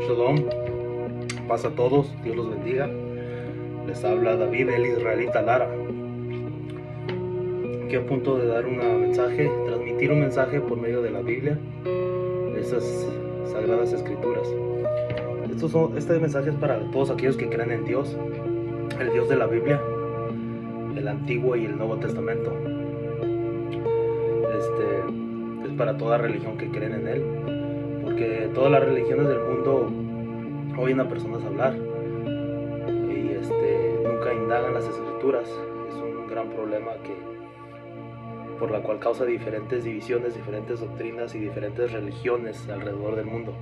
Shalom, paz a todos, Dios los bendiga. Les habla David, el israelita Lara. Aquí a punto de dar transmitir un mensaje por medio de la Biblia, de esas sagradas escrituras. Este mensaje es para todos aquellos que creen en Dios, el Dios de la Biblia, el Antiguo y el Nuevo Testamento. Es para toda religión que creen en Él, porque todas las religiones del mundo oyen a personas hablar y nunca indagan las escrituras. Es un gran problema por la cual causa diferentes divisiones, diferentes doctrinas y diferentes religiones alrededor del mundo.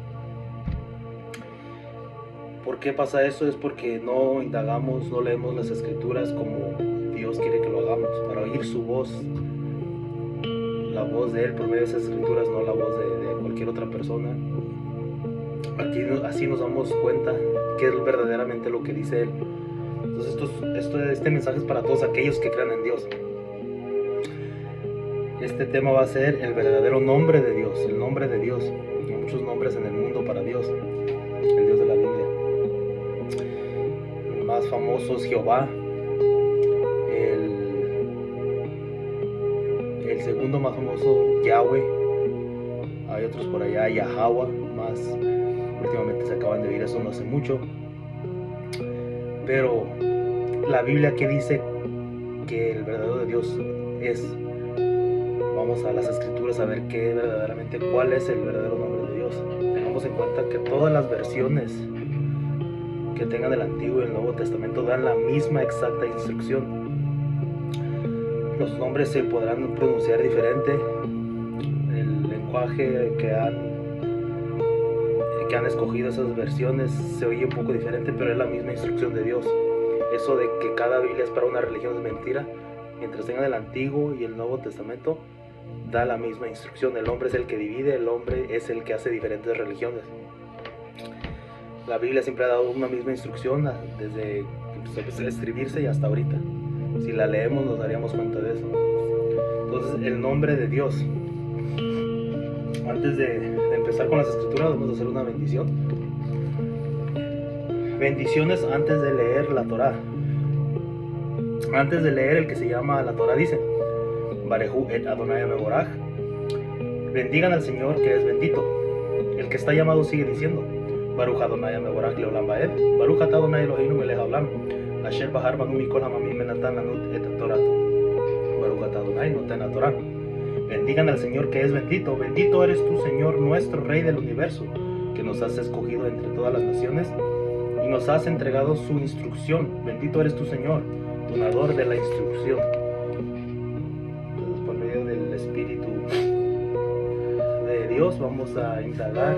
¿Por qué pasa eso? Es porque no indagamos, no leemos las escrituras como Dios quiere que lo hagamos, para oír su voz, la voz de Él por medio de esas escrituras, no la voz de cualquier otra persona. Así nos damos cuenta qué es verdaderamente lo que dice Él. Entonces este mensaje es para todos aquellos que crean en Dios. Este tema va a ser el verdadero nombre de Dios, el nombre de Dios. Hay muchos nombres en el mundo para Dios, el Dios de la Biblia. El más famoso es Jehová. El segundo más famoso, Yahweh. Hay otros por allá, Yahweh, más últimamente se acaban de ver eso no hace mucho. Pero la Biblia, ¿qué dice que el verdadero Dios es? Vamos a las escrituras a ver cuál es el verdadero nombre de Dios. Tengamos en cuenta que todas las versiones que tengan el Antiguo y el Nuevo Testamento dan la misma exacta instrucción. Los nombres se podrán pronunciar diferente, el lenguaje que han escogido esas versiones se oye un poco diferente, pero es la misma instrucción de Dios. Eso de que cada Biblia es para una religión es mentira. Mientras tengan el Antiguo y el Nuevo Testamento, da la misma instrucción. El hombre es el que divide, el hombre es el que hace diferentes religiones. La Biblia siempre ha dado una misma instrucción desde que empezó a escribirse y hasta ahorita. Si la leemos nos daríamos cuenta de eso. Entonces, el nombre de Dios. Antes de empezar con las escrituras, vamos a hacer una bendición. Bendiciones antes de leer la Torá. Antes de leer el que se llama la Torá dice: Barejú et Adonai Mevorach. Bendigan al Señor que es bendito. El que está llamado sigue diciendo: Baruch Adonai Mevorach Leolam Vaed. Baruch Atah Adonai Eloheinu melech haolam. Asher bahar banu mikol hamamim menatan lanut et torato. Baruch Atah Adonai noten haTorah. Bendigan al Señor que es bendito. Bendito eres tú, Señor, nuestro Rey del universo, que nos has escogido entre todas las naciones y nos has entregado su instrucción. Bendito eres tú, Señor, donador de la instrucción. Entonces, por medio del Espíritu de Dios vamos a indagar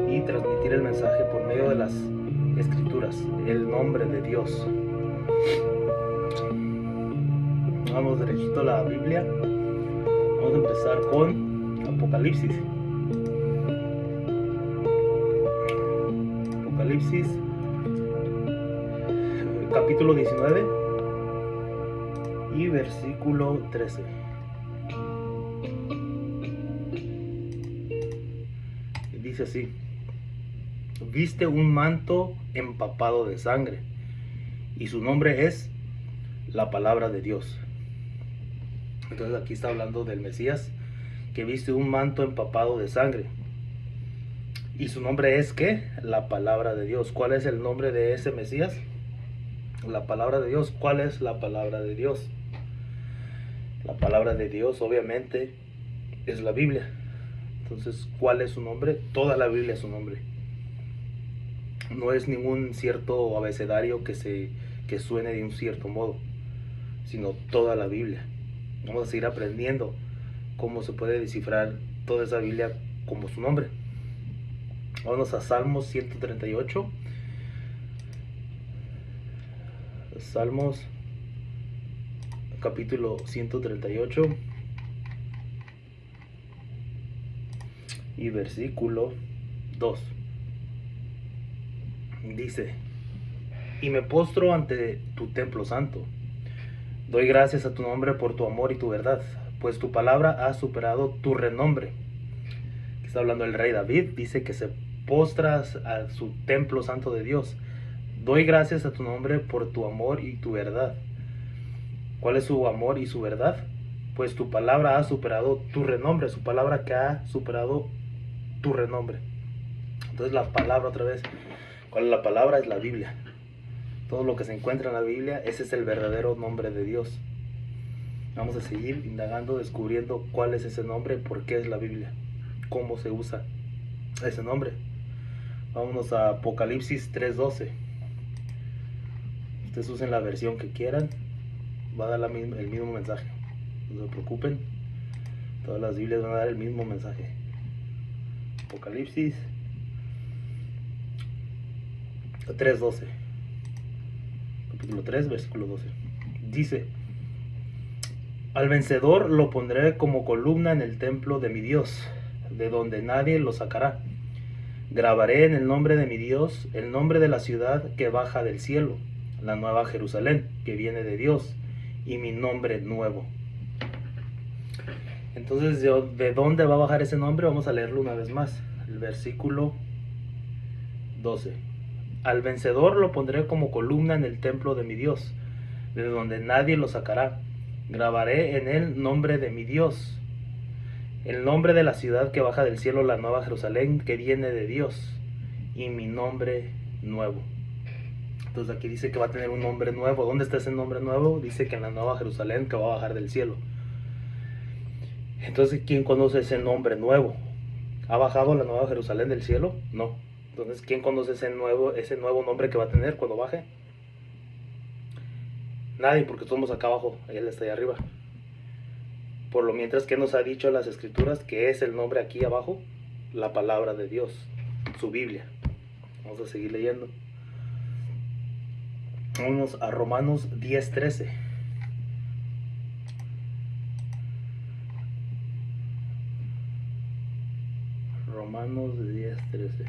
y transmitir el mensaje por medio de las escrituras, el nombre de Dios. Vamos derechito a la Biblia. Vamos a empezar con Apocalipsis. Apocalipsis, capítulo 19 y versículo 13. Dice así: viste un manto empapado de sangre, y su nombre es la palabra de Dios. Entonces aquí está hablando del Mesías, que viste un manto empapado de sangre, y su nombre es ¿qué? La palabra de Dios. ¿Cuál es el nombre de ese Mesías? La palabra de Dios. ¿Cuál es la palabra de Dios? La palabra de Dios obviamente es la Biblia. Entonces, ¿cuál es su nombre? Toda la Biblia es su nombre. No es ningún cierto abecedario que suene de un cierto modo, sino toda la Biblia. Vamos a seguir aprendiendo cómo se puede descifrar toda esa Biblia como su nombre. Vamos a Salmos 138. Salmos capítulo 138 y versículo 2. Dice: y me postro ante tu templo santo. Doy gracias a tu nombre por tu amor y tu verdad, pues tu palabra ha superado tu renombre. Está hablando el rey David, dice que se postras a su templo santo de Dios. Doy gracias a tu nombre por tu amor y tu verdad. ¿Cuál es su amor y su verdad? Pues tu palabra ha superado tu renombre, su palabra que ha superado tu renombre. Entonces la palabra otra vez, ¿cuál es la palabra? Es la Biblia. Todo lo que se encuentra en la Biblia, ese es el verdadero nombre de Dios. Vamos a seguir indagando, descubriendo cuál es ese nombre, por qué es la Biblia, cómo se usa ese nombre. Vámonos a Apocalipsis 3:12. Ustedes usen la versión que quieran, va a dar el mismo mensaje. No se preocupen, todas las Biblias van a dar el mismo mensaje. Apocalipsis 3:12, capítulo 3, versículo 12. Dice: al vencedor lo pondré como columna en el templo de mi Dios, de donde nadie lo sacará. Grabaré en el nombre de mi Dios el nombre de la ciudad que baja del cielo, la nueva Jerusalén, que viene de Dios, y mi nombre nuevo. Entonces, ¿de dónde va a bajar ese nombre? Vamos a leerlo una vez más. El versículo 12. Al vencedor lo pondré como columna en el templo de mi Dios, de donde nadie lo sacará. Grabaré en él nombre de mi Dios, el nombre de la ciudad que baja del cielo, la nueva Jerusalén, que viene de Dios, y mi nombre nuevo. Entonces aquí dice que va a tener un nombre nuevo. ¿Dónde está ese nombre nuevo? Dice que en la nueva Jerusalén que va a bajar del cielo. Entonces, ¿quién conoce ese nombre nuevo? ¿Ha bajado la nueva Jerusalén del cielo? No. Entonces, ¿quién conoce ese nuevo nombre que va a tener cuando baje? Nadie, porque estamos acá abajo, él está allá arriba. Por lo mientras, que nos ha dicho las escrituras que es el nombre aquí abajo, la palabra de Dios, su Biblia. Vamos a seguir leyendo. Vamos a Romanos 10:13. Romanos 10:13.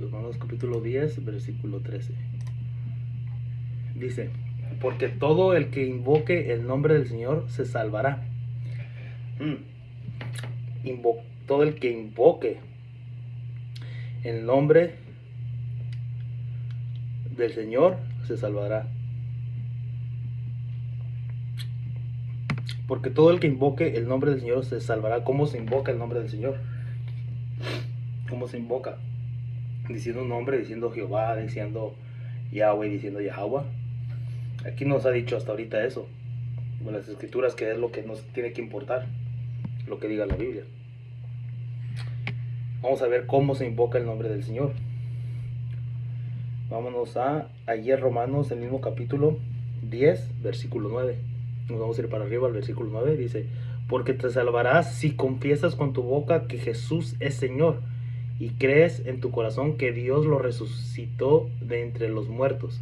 Romanos capítulo 10, versículo 13. Dice: porque todo el que invoque el nombre del Señor se salvará. Todo el que invoque el nombre del Señor se salvará. Porque todo el que invoque el nombre del Señor se salvará. ¿Cómo se invoca el nombre del Señor? ¿Cómo se invoca? Diciendo un nombre, diciendo Jehová, diciendo Yahweh, diciendo Yahweh. Aquí nos ha dicho hasta ahorita eso, en las escrituras, que es lo que nos tiene que importar, lo que diga la Biblia. Vamos a ver cómo se invoca el nombre del Señor. Vámonos a ayer Romanos, el mismo capítulo 10, versículo 9. Nos vamos a ir para arriba al versículo 9. Dice: porque te salvarás si confiesas con tu boca que Jesús es Señor, y crees en tu corazón que Dios lo resucitó de entre los muertos.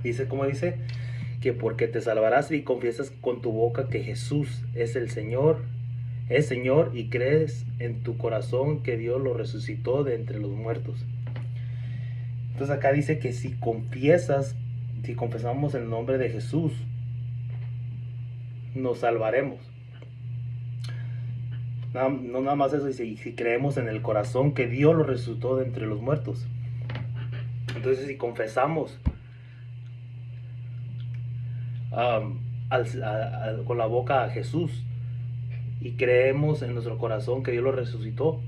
Dice, ¿cómo dice? Que porque te salvarás si confiesas con tu boca que Jesús es el Señor, y crees en tu corazón que Dios lo resucitó de entre los muertos. Entonces acá dice que si confesamos el nombre de Jesús, nos salvaremos. No nada más eso, dice, y si creemos en el corazón que Dios lo resucitó de entre los muertos. Entonces, si confesamos con la boca a Jesús y creemos en nuestro corazón que Dios lo resucitó,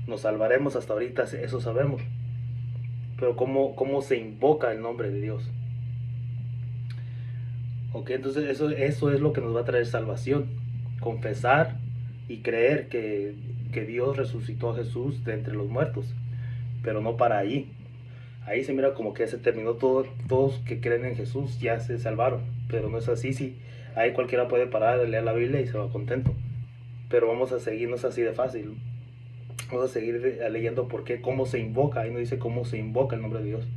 nos salvaremos. Hasta ahorita eso sabemos. Pero ¿cómo se invoca el nombre de Dios? Ok, entonces eso es lo que nos va a traer salvación. Confesar y creer que Dios resucitó a Jesús de entre los muertos. Pero no para ahí. Ahí se mira como que se terminó todo. Todos que creen en Jesús ya se salvaron. Pero no es así. Sí, ahí cualquiera puede parar de leer la Biblia y se va contento. Pero vamos a seguir, no es así de fácil. Vamos a seguir leyendo cómo se invoca. Ahí no dice cómo se invoca el nombre de Dios.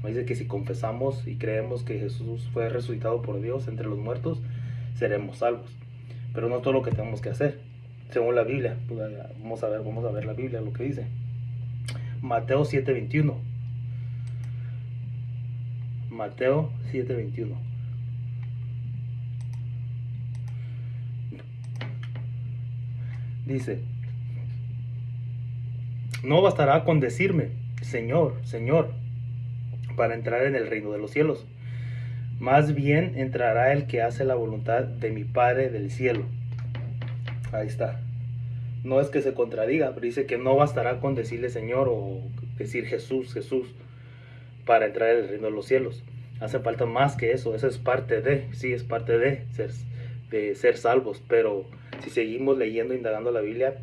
No dice que si confesamos y creemos que Jesús fue resucitado por Dios entre los muertos, seremos salvos. Pero no es todo lo que tenemos que hacer, según la Biblia. Pues vamos a ver la Biblia, lo que dice. Mateo 7:21. Mateo 7:21. Dice, no bastará con decirme, Señor, Señor, para entrar en el reino de los cielos. Más bien entrará el que hace la voluntad de mi Padre del cielo. Ahí está. No es que se contradiga, pero dice que no bastará con decirle Señor o decir Jesús, Jesús, para entrar en el reino de los cielos. Hace falta más que eso. Eso es parte de, sí, es parte de ser salvos. Pero si seguimos leyendo, indagando la Biblia,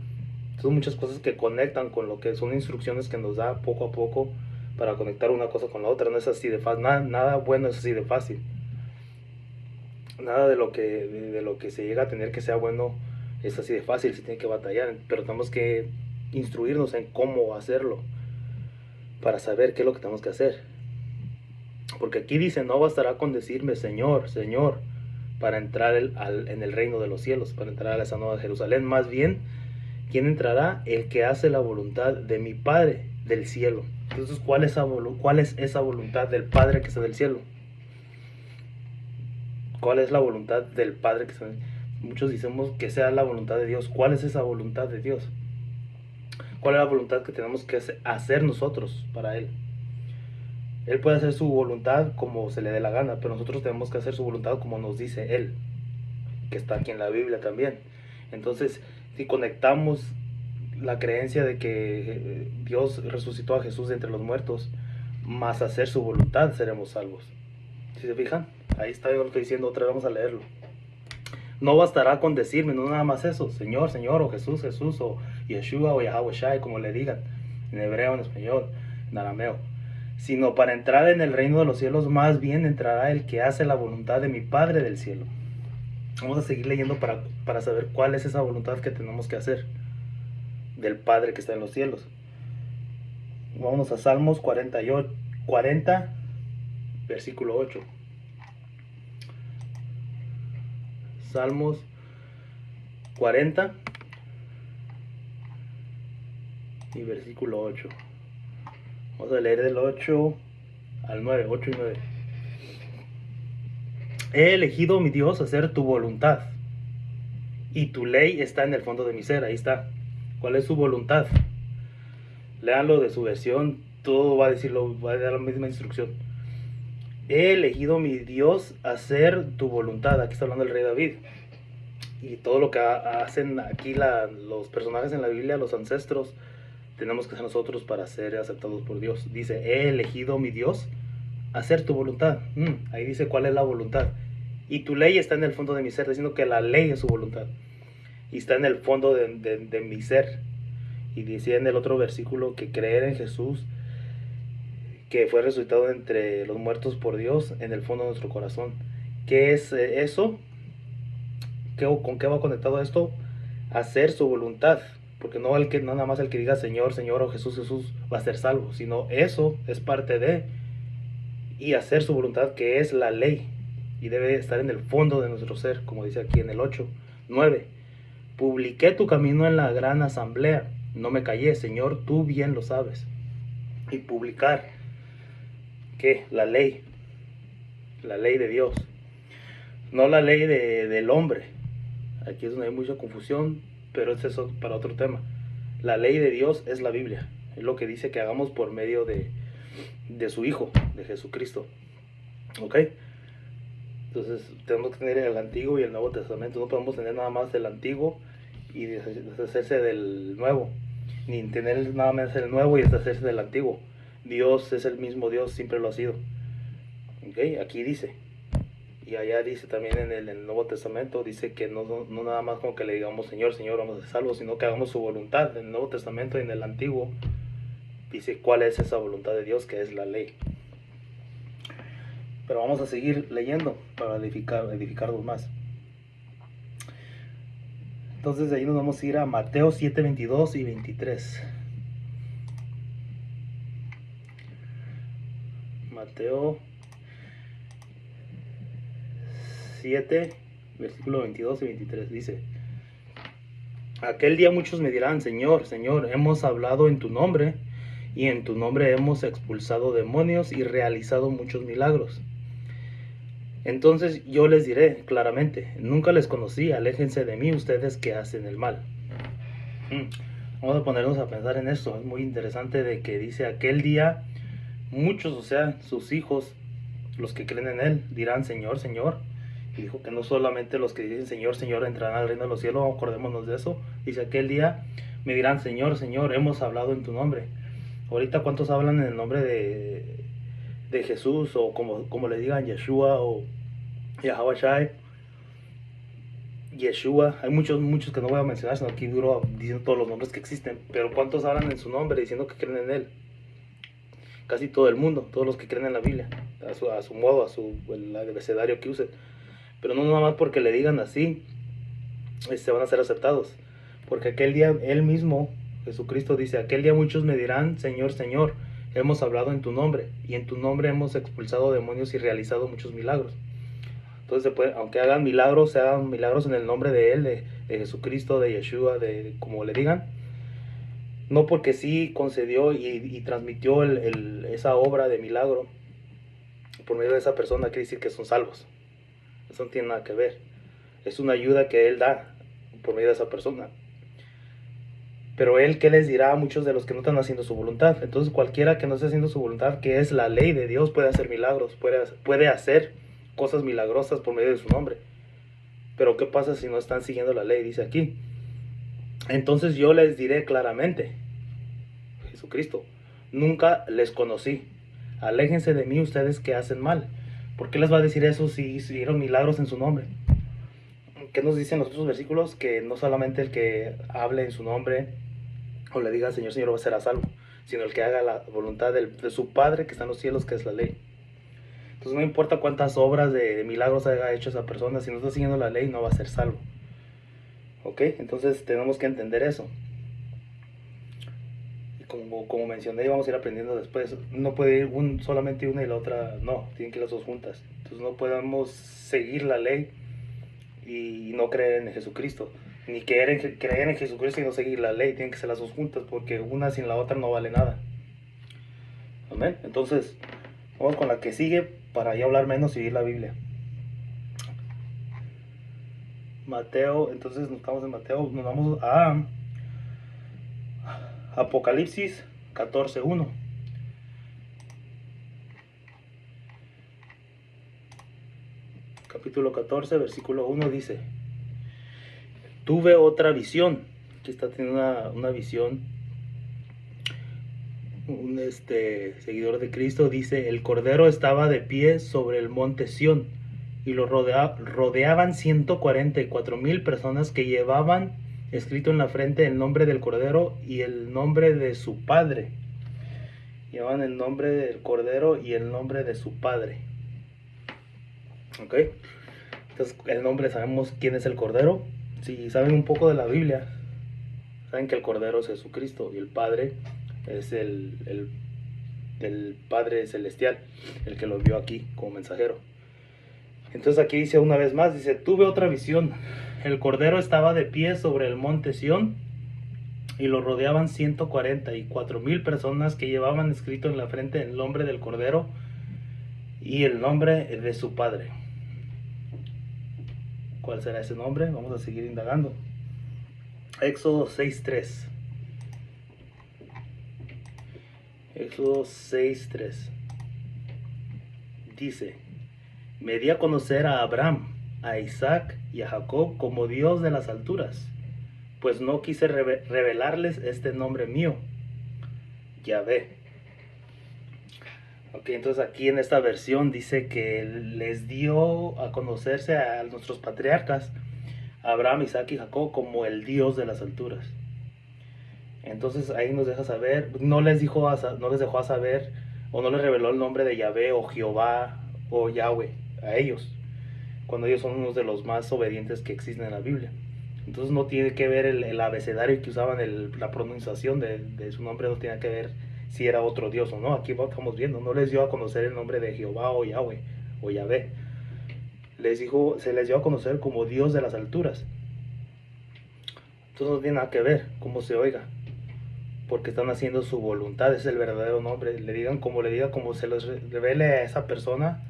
son muchas cosas que conectan con lo que son instrucciones que nos da poco a poco para conectar una cosa con la otra. No es así de fácil, nada bueno es así de fácil. Nada de lo que se llega a tener que sea bueno es así de fácil, se tiene que batallar, pero tenemos que instruirnos en cómo hacerlo para saber qué es lo que tenemos que hacer. Porque aquí dice, no bastará con decirme Señor, Señor, para entrar en el reino de los cielos, para entrar a esa nueva Jerusalén. Más bien, ¿quién entrará? El que hace la voluntad de mi Padre del cielo. Entonces, ¿cuál es esa voluntad del Padre que está del cielo? ¿Cuál es la voluntad del Padre que está del cielo? Muchos decimos que sea la voluntad de Dios. ¿Cuál es esa voluntad de Dios? ¿Cuál es la voluntad que tenemos que hacer nosotros para Él? Él puede hacer su voluntad como se le dé la gana, pero nosotros tenemos que hacer su voluntad como nos dice Él, que está aquí en la Biblia también. Entonces, si conectamos la creencia de que Dios resucitó a Jesús de entre los muertos, más hacer su voluntad, seremos salvos. ¿Sí se fijan? Ahí está, yo lo estoy diciendo otra vez, vamos a leerlo. No bastará con decirme, no nada más eso, Señor, Señor, o Jesús, Jesús, o Yeshua, o Yahweh Shai, como le digan, en hebreo, en español, en arameo, sino para entrar en el reino de los cielos, más bien entrará el que hace la voluntad de mi Padre del cielo. Vamos a seguir leyendo para saber cuál es esa voluntad que tenemos que hacer del Padre que está en los cielos. Vámonos a Salmos 40, versículo 8. Salmos 40 y versículo 8. Vamos a leer del 8 al 9, 8 y 9. He elegido, mi Dios, hacer tu voluntad, y tu ley está en el fondo de mi ser. Ahí está. ¿Cuál es su voluntad? Léanlo de su versión, todo va a decirlo, va a dar la misma instrucción. He elegido, mi Dios, hacer tu voluntad. Aquí está hablando el rey David. Y todo lo que hacen aquí los personajes en la Biblia, los ancestros, tenemos que hacer nosotros para ser aceptados por Dios. Dice, he elegido, mi Dios, hacer tu voluntad. Ahí dice cuál es la voluntad. Y tu ley está en el fondo de mi ser, diciendo que la ley es su voluntad. Y está en el fondo de mi ser. Y decía en el otro versículo que creer en Jesús, que fue resucitado entre los muertos por Dios, en el fondo de nuestro corazón. ¿Qué es eso? ¿Con qué va conectado esto? Hacer su voluntad. Porque no nada más el que diga Señor, Señor o Jesús, Jesús va a ser salvo, sino eso es parte de, y hacer su voluntad, que es la ley, y debe estar en el fondo de nuestro ser, como dice aquí en el 8, 9. Publiqué tu camino en la gran asamblea, no me callé, Señor, tú bien lo sabes. Y publicar, ¿qué? La ley de Dios, no la ley del hombre. Aquí es donde hay mucha confusión, pero es eso para otro tema. La ley de Dios es la Biblia, es lo que dice que hagamos por medio de su Hijo, de Jesucristo. ¿Ok? Entonces tenemos que tener el Antiguo y el Nuevo Testamento. No podemos tener nada más el Antiguo y deshacerse del Nuevo, ni tener nada más el Nuevo y deshacerse del Antiguo. Dios es el mismo Dios, siempre lo ha sido. ¿Ok? Aquí dice. Y allá dice también en el Nuevo Testamento, dice que no nada más como que le digamos Señor, Señor, vamos a ser salvos, sino que hagamos su voluntad. En el Nuevo Testamento y en el Antiguo dice cuál es esa voluntad de Dios, que es la ley. Pero vamos a seguir leyendo para edificarnos más. Entonces de ahí nos vamos a ir a Mateo 7, 22 y 23. Mateo 7, versículo 22 y 23 dice: aquel día muchos me dirán, Señor, Señor, hemos hablado en tu nombre, y en tu nombre hemos expulsado demonios y realizado muchos milagros. Entonces yo les diré claramente, nunca les conocí, aléjense de mí ustedes que hacen el mal. Vamos a ponernos a pensar en esto. Es muy interesante de que dice aquel día muchos, o sea, sus hijos, los que creen en él, dirán Señor, Señor. Y dijo que no solamente los que dicen Señor, Señor entrarán al reino de los cielos, acordémonos de eso. Dice aquel día me dirán Señor, Señor, hemos hablado en tu nombre. Ahorita cuántos hablan en el nombre de Jesús, o como le digan Yeshua o Yahweh Shai, Yeshua. Hay muchos que no voy a mencionar, sino aquí duro diciendo todos los nombres que existen. Pero cuántos hablan en su nombre diciendo que creen en él. Casi todo el mundo, todos los que creen en la Biblia, a su modo, el abecedario que usen. Pero no nada más porque le digan así, se van a ser aceptados. Porque aquel día él mismo, Jesucristo dice, aquel día muchos me dirán, Señor, Señor, hemos hablado en tu nombre, y en tu nombre hemos expulsado demonios y realizado muchos milagros. Entonces, aunque hagan milagros, se hagan milagros en el nombre de él, de Jesucristo, de Yeshua, de como le digan. No porque sí concedió y transmitió esa obra de milagro por medio de esa persona, quiere decir que son salvos. Eso no tiene nada que ver. Es una ayuda que él da por medio de esa persona. Pero él, ¿qué les dirá a muchos de los que no están haciendo su voluntad? Entonces cualquiera que no esté haciendo su voluntad, que es la ley de Dios, puede hacer milagros, puede hacer cosas milagrosas por medio de su nombre. Pero ¿qué pasa si no están siguiendo la ley? Dice aquí. Entonces yo les diré claramente, Jesucristo, nunca les conocí. Aléjense de mí ustedes que hacen mal. ¿Por qué les va a decir eso si hicieron milagros en su nombre? ¿Qué nos dicen los otros versículos? Que no solamente el que hable en su nombre o le diga Señor, Señor, va a ser salvo, sino el que haga la voluntad de su Padre que está en los cielos, que es la ley. Entonces no importa cuántas obras de milagros haya hecho esa persona, si no está siguiendo la ley no va a ser salvo. ¿Ok? Entonces tenemos que entender eso. Y como mencioné, vamos a ir aprendiendo después. No puede ir solamente una y la otra, no, tienen que ir las dos juntas. Entonces no podemos seguir la ley y no creer en Jesucristo. Ni creer en Jesucristo y no seguir la ley. Tienen que ser las dos juntas, porque una sin la otra no vale nada. Amén. Entonces, vamos con la que sigue para ya hablar menos y seguir la Biblia. Mateo, entonces nos estamos en Mateo, nos vamos a Apocalipsis 14:1. Capítulo 14, versículo 1 dice: tuve otra visión. Aquí está teniendo una visión. Un seguidor de Cristo dice: el Cordero estaba de pie sobre el monte Sión y lo rodeaban 144,000 personas que llevaban escrito en la frente el nombre del Cordero y el nombre de su Padre. Llevaban el nombre del Cordero y el nombre de su Padre. ¿Ok? Entonces el nombre, sabemos quién es el Cordero. Si saben un poco de la Biblia, saben que el Cordero es Jesucristo y el Padre es el Padre Celestial, el que lo vio aquí como mensajero. Entonces aquí dice una vez más, dice: tuve otra visión. El Cordero estaba de pie sobre el monte Sión y lo rodeaban 144,000 personas que llevaban escrito en la frente el nombre del Cordero y el nombre de su Padre. ¿Cuál será ese nombre? Vamos a seguir indagando. Éxodo 6:3. Éxodo 6:3 dice: me di a conocer a Abraham, a Isaac y a Jacob como Dios de las alturas, pues no quise revelarles este nombre mío, Yahvé. Ok, entonces aquí en esta versión dice que les dio a conocerse a nuestros patriarcas, Abraham, Isaac y Jacob, como el Dios de las alturas. Entonces ahí nos deja saber, no les dejó a saber, o no les reveló el nombre de Yahvé o Jehová o Yahweh a ellos, cuando ellos son unos de los más obedientes que existen en la Biblia. Entonces no tiene que ver el abecedario que usaban, la pronunciación de su nombre, no tiene que ver si era otro Dios o no. Aquí estamos viendo, no les dio a conocer el nombre de Jehová o Yahweh o Yahvé. Se les dio a conocer como Dios de las alturas. Entonces no tiene nada que ver cómo se oiga. porque están haciendo su voluntad, es el verdadero nombre. Le digan, como se les revele a esa persona,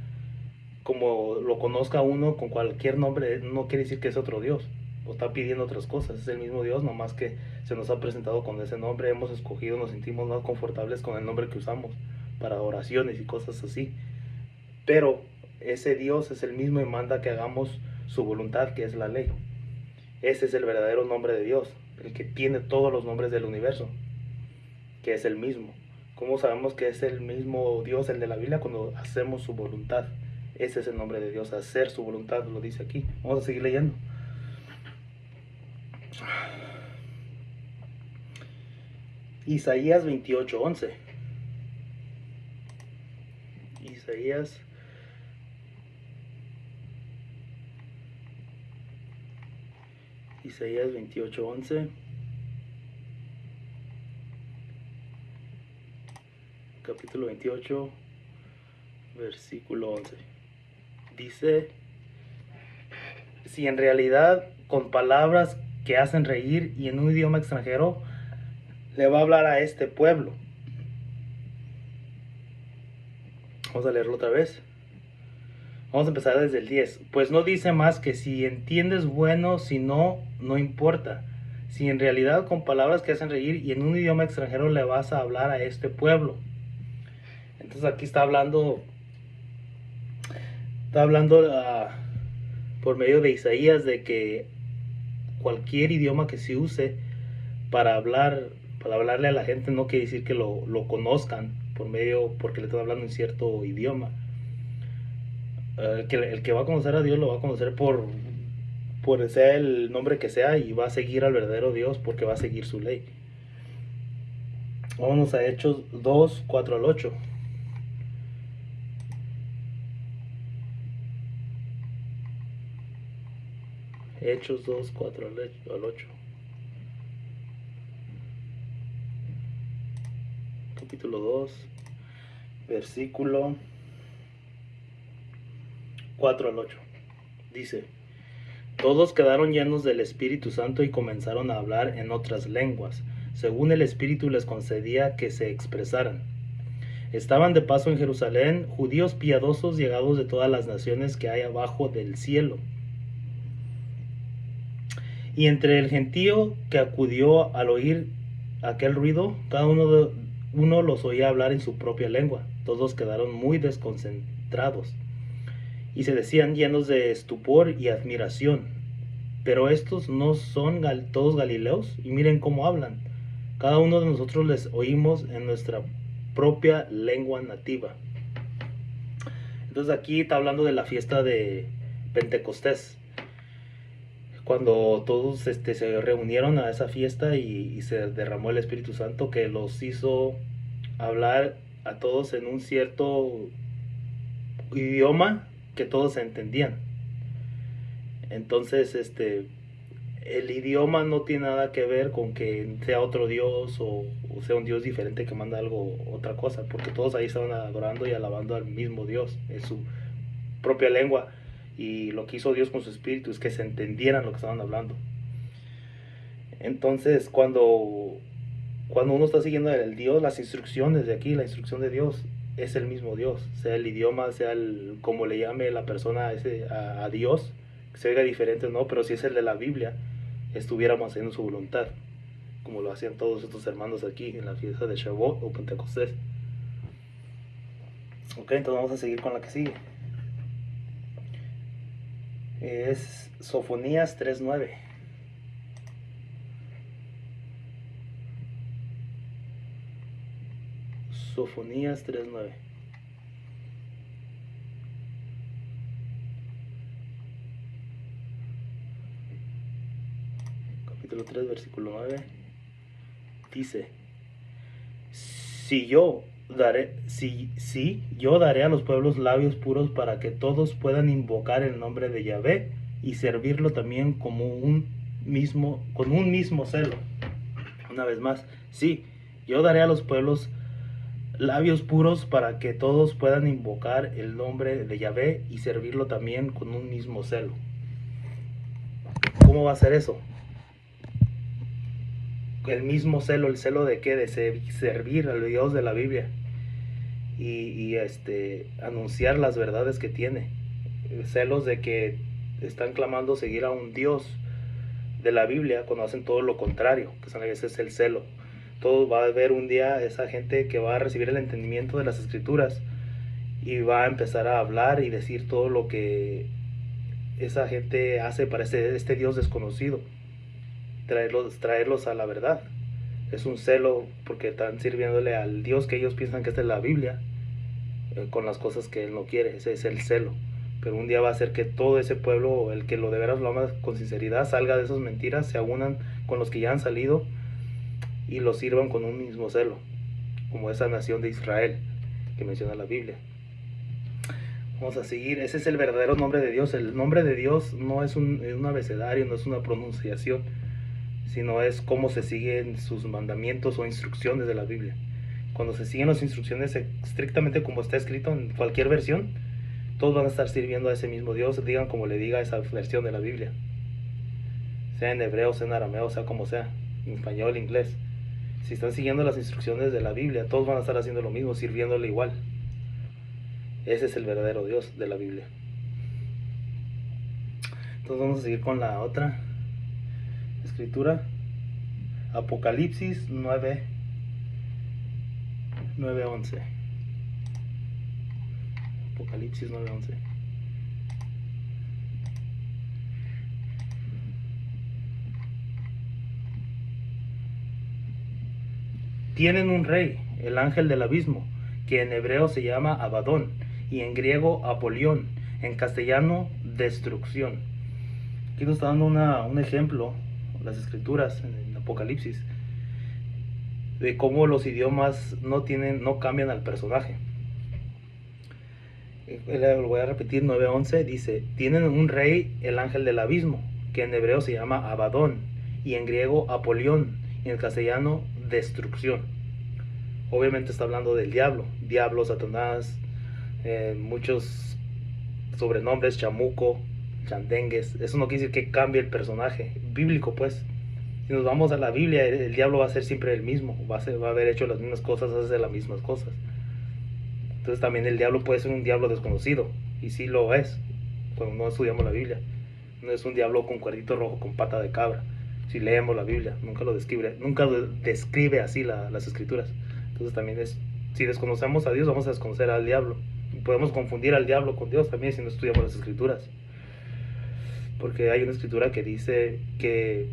como lo conozca uno con cualquier nombre, no quiere decir que es otro Dios, o está pidiendo otras cosas, es el mismo Dios, nomás que se nos ha presentado con ese nombre, hemos escogido, nos sentimos más confortables con el nombre que usamos para oraciones y cosas así. Pero ese Dios es el mismo y manda que hagamos su voluntad, que es la ley. Ese es el verdadero nombre de Dios, el que tiene todos los nombres del universo, que es el mismo. ¿Cómo sabemos que es el mismo Dios, el de la Biblia? Cuando hacemos su voluntad. Ese es el nombre de Dios, hacer su voluntad, lo dice aquí. Vamos a seguir leyendo. Isaías 28:11. Isaías 28:11. Capítulo 28, versículo 11. Dice: si en realidad con palabras que hacen reír y en un idioma extranjero le va a hablar a este pueblo. Vamos a leerlo otra vez. Vamos a empezar desde el 10. Pues no dice más que si entiendes bueno, si no, no importa. Si en realidad con palabras que hacen reír y en un idioma extranjero le vas a hablar a este pueblo. Entonces aquí está hablando por medio de Isaías de que cualquier idioma que se use para hablarle a la gente no quiere decir que lo conozcan porque le están hablando en cierto idioma. El que va a conocer a Dios lo va a conocer por sea el nombre que sea, y va a seguir al verdadero Dios porque va a seguir su ley. Vámonos a Hechos 2, 4 al 8. Hechos 2, 4 al 8. Capítulo 2, versículo 4 al 8. Dice: todos quedaron llenos del Espíritu Santo y comenzaron a hablar en otras lenguas, según el Espíritu les concedía que se expresaran. Estaban de paso en Jerusalén judíos piadosos llegados de todas las naciones que hay abajo del cielo. Y entre el gentío que acudió al oír aquel ruido, cada uno los oía hablar en su propia lengua. Todos quedaron muy desconcentrados y se decían llenos de estupor y admiración: pero estos no son todos galileos, y miren cómo hablan. Cada uno de nosotros les oímos en nuestra propia lengua nativa. Entonces aquí está hablando de la fiesta de Pentecostés, cuando todos se reunieron a esa fiesta y se derramó el Espíritu Santo, que los hizo hablar a todos en un cierto idioma que todos entendían. Entonces el idioma no tiene nada que ver con que sea otro Dios o sea un Dios diferente que manda otra cosa, porque todos ahí estaban adorando y alabando al mismo Dios en su propia lengua. Y lo que hizo Dios con su espíritu es que se entendieran lo que estaban hablando. Entonces cuando uno está siguiendo el Dios, las instrucciones de aquí, la instrucción de Dios es el mismo Dios, sea el idioma, sea como le llame la persona a Dios, que se oiga diferente o no, pero si es el de la Biblia, estuviéramos haciendo su voluntad, como lo hacían todos estos hermanos aquí en la fiesta de Shavuot o Pentecostés. Ok, entonces vamos a seguir con la que sigue. Es Sofonías 3:9. Sofonías 3:9. Capítulo 3, versículo 9. Dice: yo daré a los pueblos labios puros para que todos puedan invocar el nombre de Yahvé y servirlo también con un mismo celo. Una vez más, sí, yo daré a los pueblos labios puros para que todos puedan invocar el nombre de Yahvé y servirlo también con un mismo celo. ¿Cómo va a ser eso? el mismo celo, el celo de qué, de servir al Dios de la Biblia y anunciar las verdades que tiene, celos de que están clamando seguir a un Dios de la Biblia cuando hacen todo lo contrario, que ese es el celo. Todo va a haber un día esa gente que va a recibir el entendimiento de las escrituras y va a empezar a hablar y decir todo lo que esa gente hace para este Dios desconocido, traerlos a la verdad. Es un celo porque están sirviéndole al Dios que ellos piensan que es de la Biblia, con las cosas que Él no quiere. Ese es el celo. Pero un día va a hacer que todo ese pueblo, el que lo de veras lo ama con sinceridad, salga de esas mentiras, se unan con los que ya han salido y los sirvan con un mismo celo, como esa nación de Israel que menciona la Biblia. Vamos a seguir. Ese es el verdadero nombre de Dios. El nombre de Dios no es un abecedario, no es una pronunciación, sino es cómo se siguen sus mandamientos o instrucciones de la Biblia. Cuando se siguen las instrucciones estrictamente como está escrito en cualquier versión, todos van a estar sirviendo a ese mismo Dios, digan como le diga esa versión de la Biblia, sea en hebreo, sea en arameo, sea como sea, en español, inglés. Si están siguiendo las instrucciones de la Biblia, todos van a estar haciendo lo mismo, sirviéndole igual. Ese es el verdadero Dios de la Biblia. Entonces vamos a seguir con la otra escritura, Apocalipsis 9:11. Apocalipsis 9:11. Tienen un rey, el ángel del abismo, que en hebreo se llama Abadón y en griego Apolión, en castellano destrucción. Aquí nos está dando un ejemplo, las escrituras en Apocalipsis, de cómo los idiomas no cambian al personaje. Lo voy a repetir, 9:11 dice, tienen un rey, el ángel del abismo, que en hebreo se llama Abadón y en griego Apolión y en castellano destrucción. Obviamente está hablando del diablo, Satanás, muchos sobrenombres, chamuco, chandengues. Eso no quiere decir que cambie el personaje bíblico, pues. Si nos vamos a la Biblia, el diablo va a ser siempre el mismo, va a haber hecho las mismas cosas, hace las mismas cosas. Entonces también el diablo puede ser un diablo desconocido, y sí lo es, cuando no estudiamos la Biblia. No es un diablo con cuernito rojo con pata de cabra. Si leemos la Biblia, nunca lo describe así las escrituras. Entonces también si desconocemos a Dios, vamos a desconocer al diablo. Y podemos confundir al diablo con Dios también si no estudiamos las escrituras. Porque hay una escritura que dice que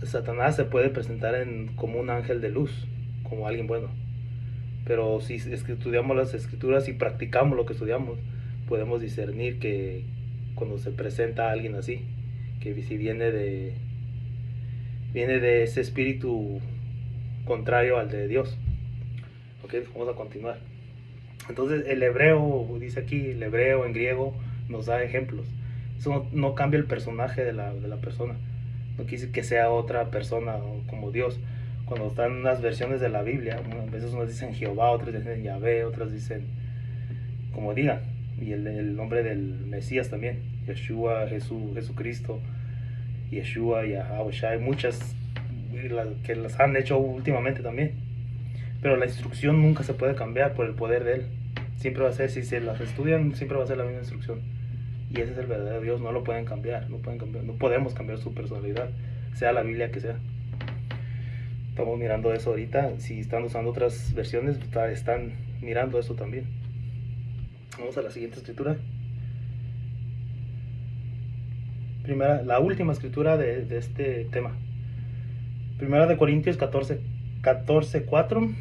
Satanás se puede presentar como un ángel de luz, como alguien bueno. Pero si estudiamos las escrituras y practicamos lo que estudiamos, podemos discernir que cuando se presenta a alguien así, que si viene de ese espíritu contrario al de Dios. Ok, vamos a continuar. Entonces el hebreo, dice aquí, el hebreo en griego nos da ejemplos. Eso no cambia el personaje de la persona. No quiere decir que sea otra persona como Dios. Cuando están unas versiones de la Biblia, a veces unos dicen Jehová, otras dicen Yahvé, otras dicen como digan. Y el nombre del Mesías también, Yeshua, Jesucristo, Yeshua, Yahweh. Hay muchas que las han hecho últimamente también. Pero la instrucción nunca se puede cambiar por el poder de Él. Siempre va a ser, si se las estudian, siempre va a ser la misma instrucción. Y ese es el verdadero Dios, no lo pueden cambiar, no podemos cambiar su personalidad, sea la Biblia que sea. Estamos mirando eso ahorita, si están usando otras versiones, están mirando eso también. Vamos a la siguiente escritura. La última escritura de este tema. Primera de Corintios 14:4.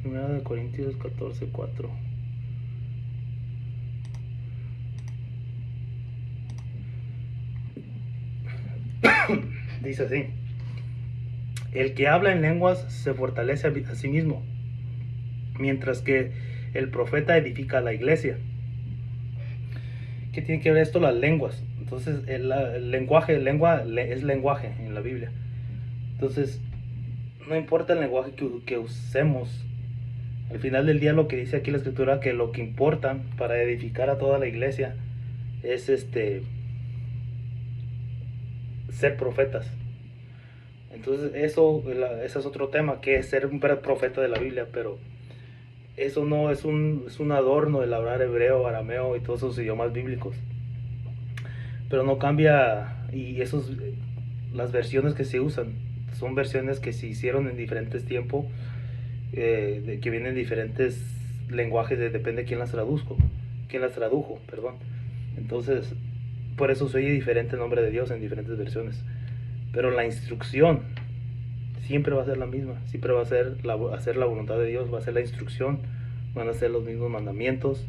Primera de Corintios 14:4. Dice así: el que habla en lenguas se fortalece a sí mismo, mientras que el profeta edifica a la iglesia. ¿Qué tiene que ver esto? Las lenguas. Entonces el lenguaje, lengua es lenguaje en la Biblia. Entonces no importa el lenguaje que usemos, al final del día lo que dice aquí la escritura, que lo que importa para edificar a toda la iglesia es ser profetas. Entonces ese es otro tema, que es ser un profeta de la Biblia, pero eso no es un adorno el hablar hebreo, arameo y todos esos idiomas bíblicos. Pero no cambia, y las versiones que se usan son versiones que se hicieron en diferentes tiempos, que vienen en diferentes lenguajes, depende de quién las tradujo, perdón. Entonces, por eso se oye diferente el nombre de Dios en diferentes versiones. Pero la instrucción siempre va a ser la misma, siempre va a ser hacer la voluntad de Dios, va a ser la instrucción, van a ser los mismos mandamientos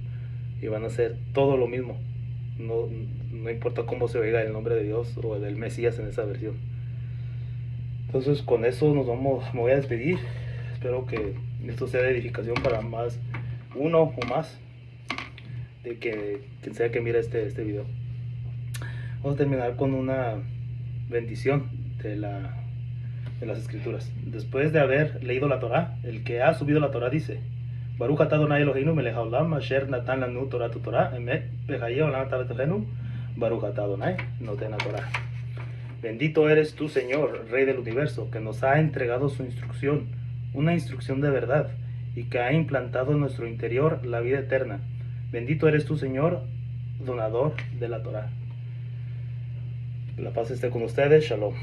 y van a ser todo lo mismo. No importa cómo se oiga el nombre de Dios o del Mesías en esa versión. Entonces con eso me voy a despedir. Espero que esto sea de edificación para más, uno o más, de quien sea que mire este video. Vamos a terminar con una bendición de las escrituras. Después de haber leído la Torá, el que ha subido la Torá dice: Baruch atah Adonai Eloheinu melech haolam asher natan lanu Torah tu Torah emet bechayei olam atah betochenu Baruch atah Adonai noten haTorah. Bendito eres tú, Señor, Rey del universo, que nos ha entregado su instrucción, una instrucción de verdad, y que ha implantado en nuestro interior la vida eterna. Bendito eres tú, Señor, donador de la Torá. La paz esté con ustedes. Shalom.